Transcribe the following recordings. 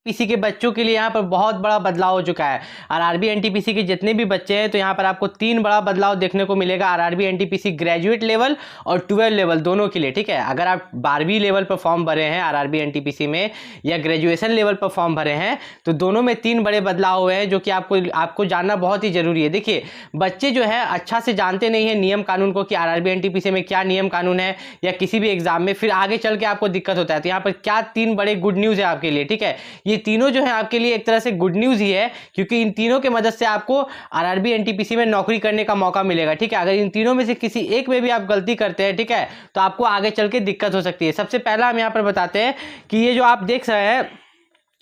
PC के बच्चों के लिए यहाँ पर बहुत बड़ा बदलाव हो चुका है। आरआरबी एनटीपीसी के जितने भी बच्चे हैं तो यहाँ पर आपको 3 बड़ा बदलाव देखने को मिलेगा आरआरबी एनटीपीसी ग्रेजुएट लेवल और 12 लेवल दोनों के लिए, ठीक है। अगर आप 12वीं लेवल पर फॉर्म भरे हैं आरआरबी एनटीपीसी में या ग्रेजुएशन लेवल पर फॉर्म भरे हैं तो दोनों में 3 बड़े बदलाव हुए हैं जो कि आपको जानना बहुत ही जरूरी है। देखिए बच्चे जो है अच्छा से जानते नहीं है नियम कानून को कि आरआरबी एनटीपीसी में क्या नियम कानून है या किसी भी एग्जाम में, फिर आगे चल के आपको दिक्कत होता है। तो यहाँ पर क्या 3 बड़े गुड न्यूज है आपके लिए, ठीक है। ये तीनों जो है आपके लिए एक तरह से गुड न्यूज ही है क्योंकि इन तीनों के मदद से आपको आरआरबी एनटीपीसी में नौकरी करने का मौका मिलेगा, ठीक है। अगर इन तीनों में से किसी एक में भी आप गलती करते हैं, ठीक है, तो आपको आगे चल के दिक्कत हो सकती है। सबसे पहला हम यहाँ पर बताते हैं कि ये जो आप देख रहे हैं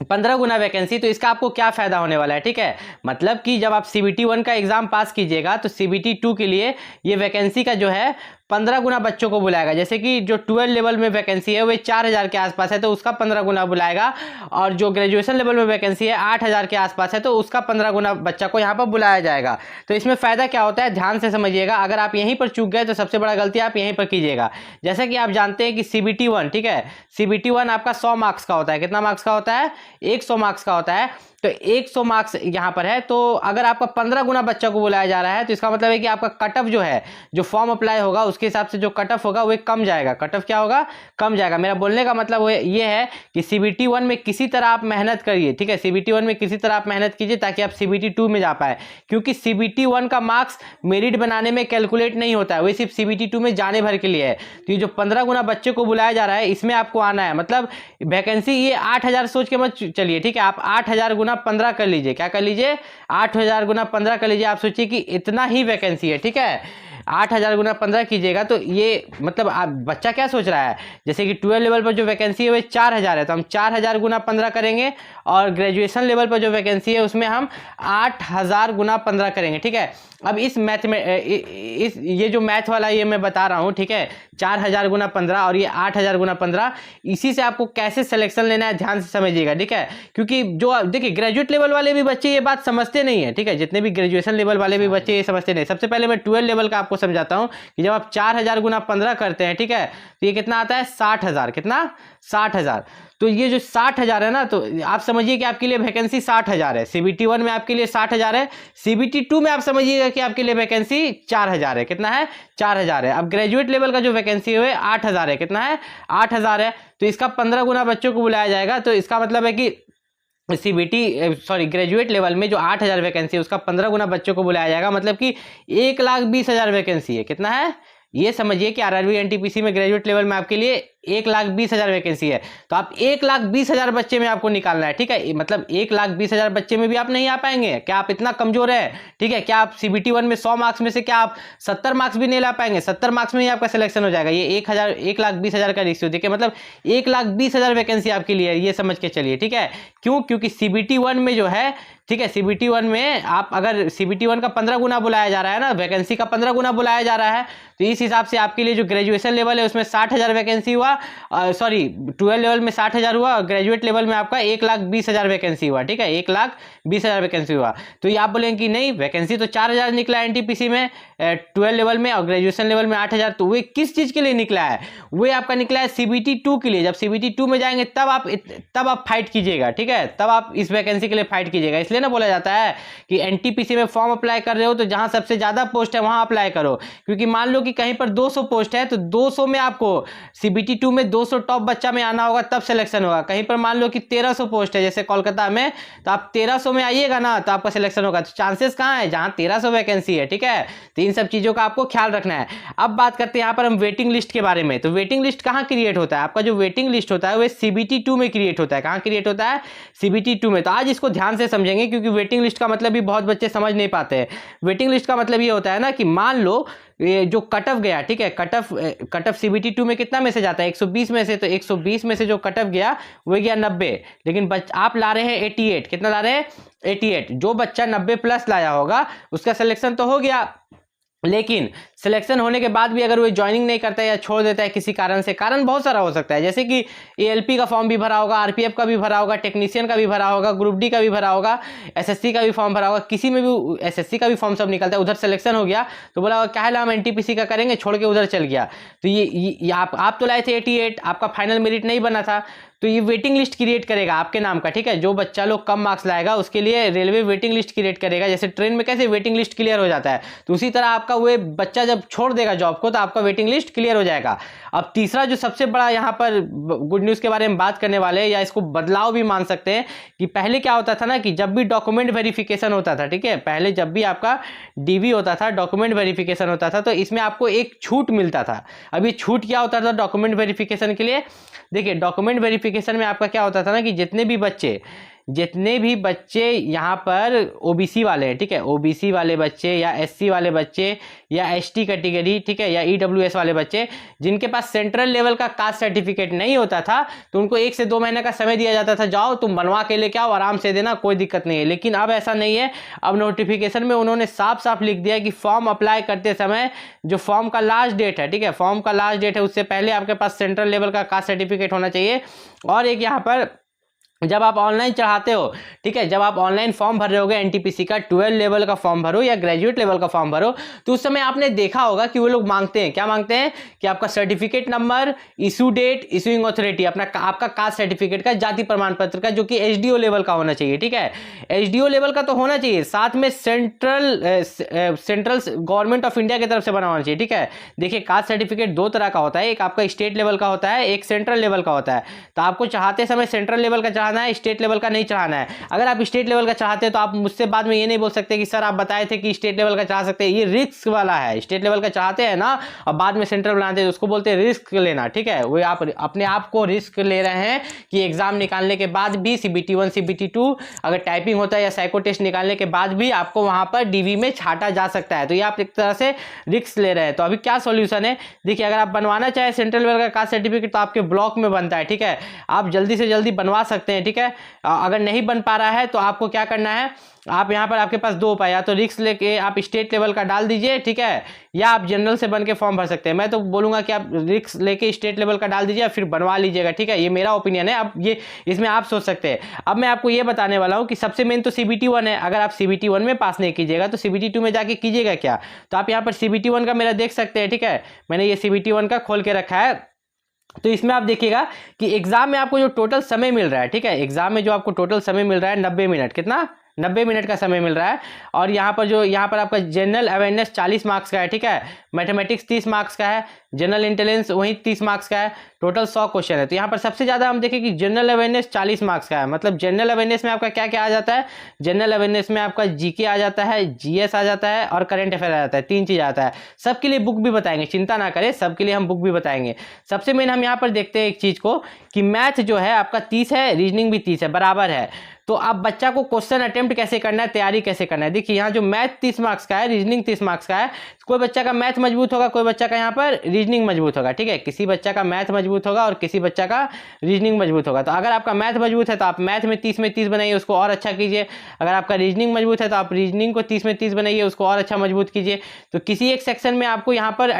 15 गुना वैकेंसी, तो इसका आपको क्या फायदा होने वाला है, ठीक है। मतलब कि जब आप CBT 1 का एग्जाम पास कीजिएगा तो CBT 2 के लिए ये वैकेंसी का जो है 15 गुना बच्चों को बुलाएगा। जैसे कि जो 12 लेवल में वैकेंसी है वो 4000 के आसपास है तो उसका 15 गुना बुलाएगा, और जो ग्रेजुएशन लेवल में वैकेंसी है 8000 के आसपास है तो उसका 15 गुना बच्चा को यहाँ पर बुलाया जाएगा। तो इसमें फ़ायदा क्या होता है ध्यान से समझिएगा। अगर आप यहीं पर चूक गए तो सबसे बड़ा गलती आप यहीं पर कीजिएगा। जैसा कि आप जानते हैं कि CBT 1, ठीक है, CBT 1 आपका 100 मार्क्स का होता है। कितना मार्क्स का होता है? 100 मार्क्स का होता है। तो 100 मार्क्स यहाँ पर है, तो अगर आपका 15 गुना बच्चा को बुलाया जा रहा है तो इसका मतलब है कि आपका कट ऑफ जो है, जो फॉर्म अप्लाई होगा उसके हिसाब से जो कट ऑफ होगा वो कम जाएगा। कट ऑफ क्या होगा? कम जाएगा। मेरा बोलने का मतलब वो ये है कि CBT 1 में किसी तरह आप मेहनत करिए, ठीक है। CBT 1 में किसी तरह आप मेहनत कीजिए ताकि आप CBT 2 में जा पाए, क्योंकि CBT 1 का मार्क्स मेरिट बनाने में कैलकुलेट नहीं होता है, वो सिर्फ CBT 2 में जाने भर के लिए है। तो ये जो 15 गुना बच्चे को बुलाया जा रहा है इसमें आपको आना है। मतलब वैकेंसी ये 8000 सोच के मत चलिए, ठीक है। आप 8000 गुना 15 कर लीजिए। क्या कर लीजिए? 8000 गुना 15 कर लीजिए। आप सोचिए कि इतना ही वैकेंसी है, ठीक है। 8000 गुना 15 कीजिएगा तो ये मतलब आप बच्चा क्या सोच रहा है, जैसे कि 12 लेवल पर जो वैकेंसी है वो 4000 है तो हम 4000 गुना 15 करेंगे, और ग्रेजुएशन लेवल पर जो वैकेंसी है उसमें हम 8000 गुना 15 करेंगे, ठीक है। अब इस मैथ में ये जो मैथ वाला ये मैं बता रहा हूँ, ठीक है, 4000 गुना 15 और ये 8000 गुना 15, इसी से आपको कैसे सिलेक्शन लेना है ध्यान से समझिएगा, ठीक है। क्योंकि जो देखिए ग्रेजुएट लेवल वाले भी बच्चे ये बात समझते नहीं है, ठीक है। जितने भी ग्रेजुएशन लेवल वाले भी बच्चे ये समझते नहीं। सबसे पहले मैं 12 लेवल का आपको समझाता हूँ कि जब आप 4000 गुना 15 करते हैं, ठीक है, तो ये कितना आता है? 60000। कितना? 60000। तो ये जो 60000 है ना, तो आप समझिए कि आपके लिए वैकेंसी 60000 है। CBT 1 में आपके लिए 60000 है। CBT 2 में आप समझिएगा कि आपके लिए वैकेंसी 4000 है। कितना है? 4000 है। अब ग्रेजुएट लेवल का जो वैकेंसी है 8000 है। कितना है? 8000 है। तो इसका 15 गुना बच्चों को बुलाया जाएगा। तो इसका मतलब है कि ग्रेजुएट लेवल में जो 8000 वैकेंसी है उसका 15 गुना बच्चों को बुलाया जाएगा। मतलब कि 1,20,000 वैकेंसी है। कितना है? ये समझिए कि आरआरबी एनटीपीसी में ग्रेजुएट लेवल में आपके लिए 1,20,000 वैकेंसी है। तो आप 1,20,000 बच्चे में आपको निकालना है, ठीक है। मतलब 1,20,000 बच्चे में भी आप नहीं आ पाएंगे। क्या आप इतना कमजोर है? ठीक है। क्या आप CBT 1 में 100 मार्क्स में से क्या आप 70 मार्क्स भी नहीं ला पाएंगे? 70 मार्क्स में ही आपका सिलेक्शन हो जाएगा। ये 1,20,000 का रेशियो देखिए, मतलब 1,20,000 वैकेंसी आपके लिए है, ये समझ के चलिए, ठीक है। क्यों? क्योंकि CBT 1 में जो है, ठीक है, CBT 1 में आप अगर CBT 1 का 15 गुना बुलाया जा रहा है ना, वैकेंसी का 15 गुना बुलाया जा रहा है, तो इस हिसाब से आपके लिए जो ग्रेजुएशन लेवल है उसमें 60,000 वैकेंसी हुआ, 12 लेवल में 60,000 हुआ, और ग्रेजुएट लेवल में आपका 1,20,000 वैकेंसी हुआ, ठीक है, 1,20,000 वैकेंसी हुआ। तो ये आप बोलेंगे कि नहीं, वैकेंसी तो 4000 निकला है एनटीपीसी में 12 लेवल में, और ग्रेजुएशन लेवल में 8000, तो वे किस चीज के लिए निकला है? वे आपका निकला है CBT 2 के लिए। जब CBT 2 में जाएंगे तब आप फाइट कीजिएगा, ठीक है, तब आप इस वैकेंसी के लिए फाइट कीजिएगा। इसलिए ना बोला जाता है कि एनटीपीसी में फॉर्म अप्लाई कर रहे हो तो जहां सबसे ज्यादा पोस्ट है वहां अप्लाई करो, क्योंकि मान लो कि कहीं पर 200 पोस्ट है तो 200 में आपको CBT 2 में 200 टॉप बच्चा में आना होगा तब सिलेक्शन होगा। कहीं पर मान लो कि 1300 पोस्ट है जैसे कोलकाता में, तो आप 1300 में आइएगा ना तो आपका सिलेक्शन होगा। तो चांसेस कहां है? जहां 1300 वैकेंसी है, ठीक है। तो इन सब चीजों का आपको ख्याल रखना है। अब बात करते हैं यहाँ पर हम वेटिंग लिस्ट के बारे में। तो वेटिंग लिस्ट कहाँ क्रिएट होता है? आपका जो वेटिंग लिस्ट होता है वो CBT 2 में क्रिएट होता है। कहाँ क्रिएट होता है? CBT 2 में। तो आज इसको ध्यान से समझेंगे, क्योंकि वेटिंग लिस्ट का मतलब भी बहुत बच्चे समझ नहीं पाते हैं। वेटिंग लिस्ट का मतलब ये होता है ना कि मान लो ये जो कट ऑफ गया, ठीक है, कट ऑफ CBT 2 में कितना में से जाता है? 120 में से। तो 120 में से जो कट ऑफ गया वो गया 90, लेकिन आप ला रहे हैं 88। कितना ला रहे हैं? 88। जो बच्चा 90 प्लस लाया होगा उसका सिलेक्शन तो हो गया, लेकिन सिलेक्शन होने के बाद भी अगर वो ज्वाइनिंग नहीं करता है या छोड़ देता है किसी कारण से, कारण बहुत सारा हो सकता है, जैसे कि ALP का फॉर्म भी भरा होगा, RPF का भी भरा होगा, टेक्नीशियन का भी भरा होगा, ग्रुप डी का भी भरा होगा, SSC का भी फॉर्म भरा होगा, किसी में भी SSC का भी फॉर्म सब निकलता है, उधर सिलेक्शन हो गया तो बोला होगा क्या है हम NTPC का करेंगे, छोड़ के उधर चल गया। तो ये आप तो लाए थे 88, आपका फाइनल मेरिट नहीं बना था, तो तो ये वेटिंग लिस्ट क्रिएट करेगा आपके नाम का, ठीक है। जो बच्चा लोग कम मार्क्स लाएगा उसके लिए रेलवे वेटिंग लिस्ट क्रिएट करेगा। जैसे ट्रेन में कैसे वेटिंग लिस्ट क्लियर हो जाता है, तो उसी तरह आपका वो बच्चा जब छोड़ देगा जॉब को तो आपका वेटिंग लिस्ट क्लियर हो जाएगा। अब तीसरा जो सबसे बड़ा यहाँ पर गुड न्यूज़ के बारे में बात करने वाले हैं, या इसको बदलाव भी मान सकते हैं, कि पहले क्या होता था ना कि जब भी डॉक्यूमेंट वेरिफिकेशन होता था, ठीक है, पहले जब भी आपका डीवी होता था, डॉक्यूमेंट वेरिफिकेशन होता था, तो इसमें आपको एक छूट मिलता था। अब ये छूट क्या होता था डॉक्यूमेंट वेरिफिकेशन के लिए? देखिए, डॉक्यूमेंट वेरिफिकेशन में आपका क्या होता था ना कि जितने भी बच्चे यहाँ पर ओबीसी वाले हैं, ठीक है, ओबीसी वाले बच्चे या एससी वाले बच्चे या एसटी कैटेगरी, ठीक है, या ईडब्ल्यूएस वाले बच्चे जिनके पास सेंट्रल लेवल का कास्ट सर्टिफिकेट नहीं होता था, तो उनको 1 से 2 महीने का समय दिया जाता था, जाओ तुम बनवा के लेके आओ, आराम से देना, कोई दिक्कत नहीं है। लेकिन अब ऐसा नहीं है। अब नोटिफिकेशन में उन्होंने साफ साफ लिख दिया कि फॉर्म अप्लाई करते समय जो फॉर्म का लास्ट डेट है, ठीक है, फॉर्म का लास्ट डेट है, उससे पहले आपके पास सेंट्रल लेवल का कास्ट सर्टिफिकेट होना चाहिए। और एक यहाँ पर जब आप ऑनलाइन चढ़ाते हो, ठीक है, जब आप ऑनलाइन फॉर्म भर रहे होगे एनटीपीसी का, 12 लेवल का फॉर्म भरो या ग्रेजुएट लेवल का फॉर्म भरो, तो उस समय आपने देखा होगा कि वो लोग मांगते हैं, क्या मांगते हैं कि आपका certificate number, issue date, issuing authority, आपका कास्ट सर्टिफिकेट का, जाति प्रमाण पत्र का, जो कि एचडीओ लेवल का होना चाहिए, ठीक है, एचडीओ लेवल का तो होना चाहिए, साथ में सेंट्रल गवर्नमेंट ऑफ इंडिया की तरफ से बना होना चाहिए, ठीक है। देखिए, कास्ट सर्टिफिकेट 2 तरह का होता है, एक आपका स्टेट लेवल का होता है, एक सेंट्रल लेवल का होता है। तो आपको चाहते समय सेंट्रल लेवल का चढ़ाना है, स्टेट लेवल का नहीं चढ़ाना है। अगर आप स्टेट लेवल का चाहते हैं तो आप मुझसे बाद में ये नहीं बोल सकते कि सर आप बताए थे कि स्टेट लेवल का चढ़ा सकते हैं, ये रिस्क वाला है। स्टेट लेवल का चाहते हैं ना और बाद में सेंट्रल बनाते हैं, उसको बोलते हैं रिस्क लेना, ठीक है। वो आप अपने आप को रिस्क ले रहे हैं कि एग्जाम निकालने के बाद भी CBT 1 CBT 2 अगर टाइपिंग होता है या साइको टेस्ट निकालने के बाद भी आपको वहां पर डीवी में छाटा जा सकता है, तो ये आप एक तरह से रिस्क ले रहे हैं। तो अभी क्या सॉल्यूशन है? देखिए, अगर आप बनवाना चाहे सेंट्रल लेवल का कास्ट सर्टिफिकेट तो आपके ब्लॉक में बनता है, ठीक है, आप जल्दी से जल्दी बनवा सकते हैं, ठीक है। अगर नहीं बन पा रहा है तो आपको क्या करना है, आप यहाँ पर आपके पास 2 उपाय, या तो रिस्क लेके आप स्टेट लेवल का डाल दीजिए, ठीक है, या आप जनरल से बन के फॉर्म भर सकते हैं। मैं तो बोलूंगा कि आप रिस्क लेके स्टेट लेवल का डाल दीजिए फिर बनवा लीजिएगा, ठीक है, ये मेरा ओपिनियन है। अब ये इसमें आप सोच सकते हैं। अब मैं आपको ये बताने वाला हूँ कि सबसे मेन तो CBT 1 है। अगर आप CBT 1 में पास नहीं कीजिएगा तो CBT 2 में जाके कीजिएगा क्या? तो आप यहाँ पर CBT 1 का मेरा देख सकते हैं, ठीक है, मैंने ये CBT 1 का खोल के रखा है। तो इसमें आप देखिएगा कि एग्जाम में आपको जो टोटल समय मिल रहा है, ठीक है, एग्जाम में जो आपको टोटल समय मिल रहा है 90 मिनट, कितना? 90 मिनट का समय मिल रहा है। और यहाँ पर आपका जनरल अवेयरनेस 40 मार्क्स का है, ठीक है, मैथमेटिक्स 30 मार्क्स का है, जनरल इंटेलिजेंस वही 30 मार्क्स का है, टोटल 100 क्वेश्चन है। तो यहाँ पर सबसे ज़्यादा हम देखें कि जनरल अवेयरनेस 40 मार्क्स का है। मतलब जनरल अवेयरनेस में आपका क्या क्या आ जाता है? जनरल अवेयरनेस में आपका जीके आ जाता है, जीएस आ जाता है और करंट अफेयर आ जाता है, 3 चीज़ आता है। सबके लिए बुक भी बताएंगे, चिंता ना करें, सबके लिए हम बुक भी बताएंगे। सबसे मेन हम यहाँ पर देखते हैं एक चीज़ को कि मैथ जो है आपका 30 है, रीजनिंग भी 30 है, बराबर है। तो अब बच्चा को क्वेश्चन अटेम्प्ट कैसे करना है, तैयारी कैसे करना है? देखिए, यहाँ जो मैथ 30 मार्क्स का है, रीजनिंग 30 मार्क्स का है, कोई बच्चा का मैथ मजबूत होगा, कोई बच्चा का यहाँ पर रीजनिंग मजबूत होगा, ठीक है, किसी बच्चा का मैथ मजबूत होगा और किसी बच्चा का रीजनिंग मजबूत होगा। तो अगर आपका मैथ मजबूत है तो आप मैथ में 30 बनाइए, उसको और अच्छा कीजिए। अगर आपका रीजनिंग मजबूत है तो आप रीजनिंग को 30 में 30 बनाइए, उसको और अच्छा मजबूत कीजिए। तो किसी एक सेक्शन में आपको यहाँ पर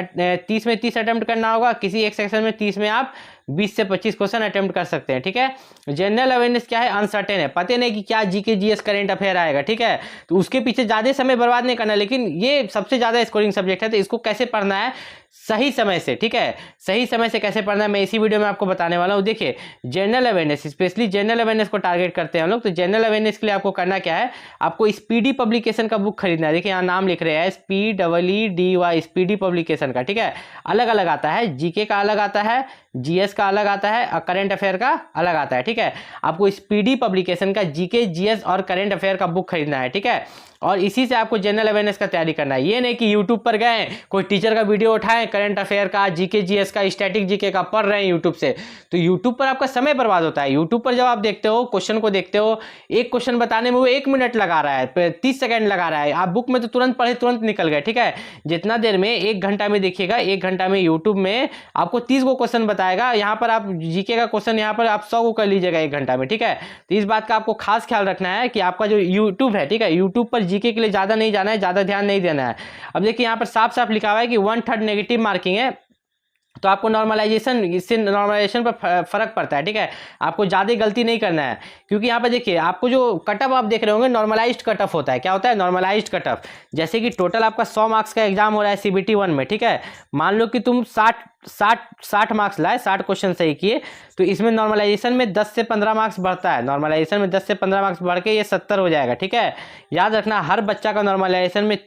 30 में 30 अटेम्प्ट करना होगा, किसी एक सेक्शन में 30 में आप 20 से 25 क्वेश्चन अटेम्प्ट कर सकते हैं, ठीक है। जनरल अवेयरनेस क्या है? अनसर्टेन है, पता नहीं कि क्या जीके जीएस करंट अफेयर आएगा, ठीक है, तो उसके पीछे ज़्यादा समय बर्बाद नहीं करना। लेकिन ये सबसे ज़्यादा स्कोरिंग सब्जेक्ट है, तो इसको कैसे पढ़ना है सही समय से, ठीक है, सही समय से कैसे पढ़ना है मैं इसी वीडियो में आपको बताने वाला हूँ। देखिए, general awareness, specially general awareness को टारगेट करते हैं हम लोग। तो जनरल अवेयरनेस के लिए आपको करना क्या है, आपको स्पीडी पब्लिकेशन का बुक खरीदना है। देखिए, यहाँ नाम लिख रहे हैं SPEEDY, स्पीडी पब्लिकेशन का, ठीक है, अलग अलग आता है, जीके का अलग आता है, जीएस का अलग आता है और करंट अफेयर का अलग आता है, ठीक है। आपको स्पीडी पब्लिकेशन का जीके, जीएस और करंट अफेयर का बुक खरीदना है, ठीक है, और इसी से आपको जनरल अवेयरनेस का तैयारी करना है। ये नहीं कि यूट्यूब पर गए, कोई टीचर का वीडियो उठाएं, करंट अफेयर का, जीके जीएस का, स्टैटिक जीके का पढ़ रहे हैं यूट्यूब से, तो यूट्यूब पर आपका समय बर्बाद होता है। यूट्यूब पर जब आप देखते हो, क्वेश्चन को देखते हो, एक क्वेश्चन बताने में वो 1 मिनट लगा रहा है, 30 सेकंड लगा रहा है, आप बुक में तो तुरंत पढ़े तुरंत निकल गए, ठीक है। जितना देर में 1 घंटा में देखिएगा, 1 घंटा में यूट्यूब में आपको 30 को क्वेश्चन बताएगा, यहाँ पर आप जीके का क्वेश्चन यहाँ पर आप 100 को कर लीजिएगा 1 घंटा में, ठीक है। तो इस बात का आपको खास ख्याल रखना है कि आपका जो यूट्यूब है, ठीक है, यूट्यूब पर जीके के लिए ज़्यादा नहीं जाना है, ज़्यादा ध्यान नहीं देना है। अब देखिए, यहाँ पर साफ साफ लिखा हुआ है कि 1/3 नेगेटिव मार्किंग है, तो आपको नॉर्मलाइजेशन, इससे नॉर्मलाइजेशन पर फर्क पड़ता है, ठीक है। आपको ज़्यादा गलती नहीं करना है, क्योंकि यहाँ पर देखिए आपको जो कटअप आप देख रहे होंगे नॉर्मलाइज्ड कटअप होता है। क्या होता है? Normalized cutoff. जैसे कि टोटल आपका 100 मार्क्स का एग्जाम हो रहा है CBT 1 में, ठीक है। मान लो कि तुम 60 मार्क्स लाए, 60 क्वेश्चन सही किए, तो इसमें नॉर्मलाइजेशन में 10 से 15 मार्क्स बढ़ता है। नॉर्मलाइजेशन में 10 से 15 मार्क्स बढ़ के ये 70 हो जाएगा, ठीक है। याद रखना, हर बच्चा का नॉर्मलाइजेशन में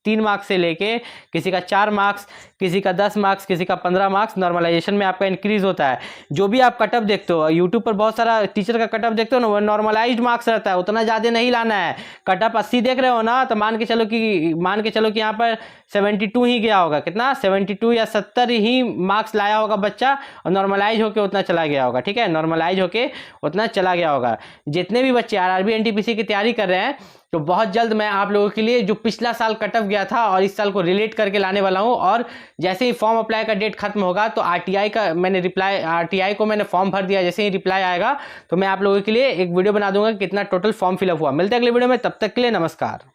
3 मार्क्स से लेके किसी का 4 मार्क्स, किसी का 10 मार्क्स, किसी का 15 मार्क्स नॉर्मलाइजेशन में आपका इंक्रीज होता है। जो भी आप कटअप देखते हो यूट्यूब पर, बहुत सारा टीचर का कटअप देखते हो ना, वो नॉर्मलाइज्ड मार्क्स रहता है, उतना ज़्यादा नहीं लाना है। कटअप 80 देख रहे हो ना, तो मान के चलो कि यहाँ पर 72 ही गया होगा। कितना? 72 या 70 ही मार्क्स लाया होगा बच्चा, और नॉर्मलाइज होकर उतना चला गया होगा, ठीक है। नॉर्मलाइज होके उतना चला गया होगा। जितने भी बच्चे RRB NTPC की तैयारी कर रहे हैं, तो बहुत जल्द मैं आप लोगों के लिए जो पिछला साल कटअप गया था और इस साल को रिलेट करके लाने वाला हूं। और जैसे ही फॉर्म अप्लाई का डेट खत्म होगा, तो RTI को मैंने फॉर्म भर दिया, जैसे ही रिप्लाई आएगा तो मैं आप लोगों के लिए एक वीडियो बना दूंगा कितना टोटल फॉर्म फिलअप हुआ। मिलते हैं अगले वीडियो में, तब तक के लिए नमस्कार।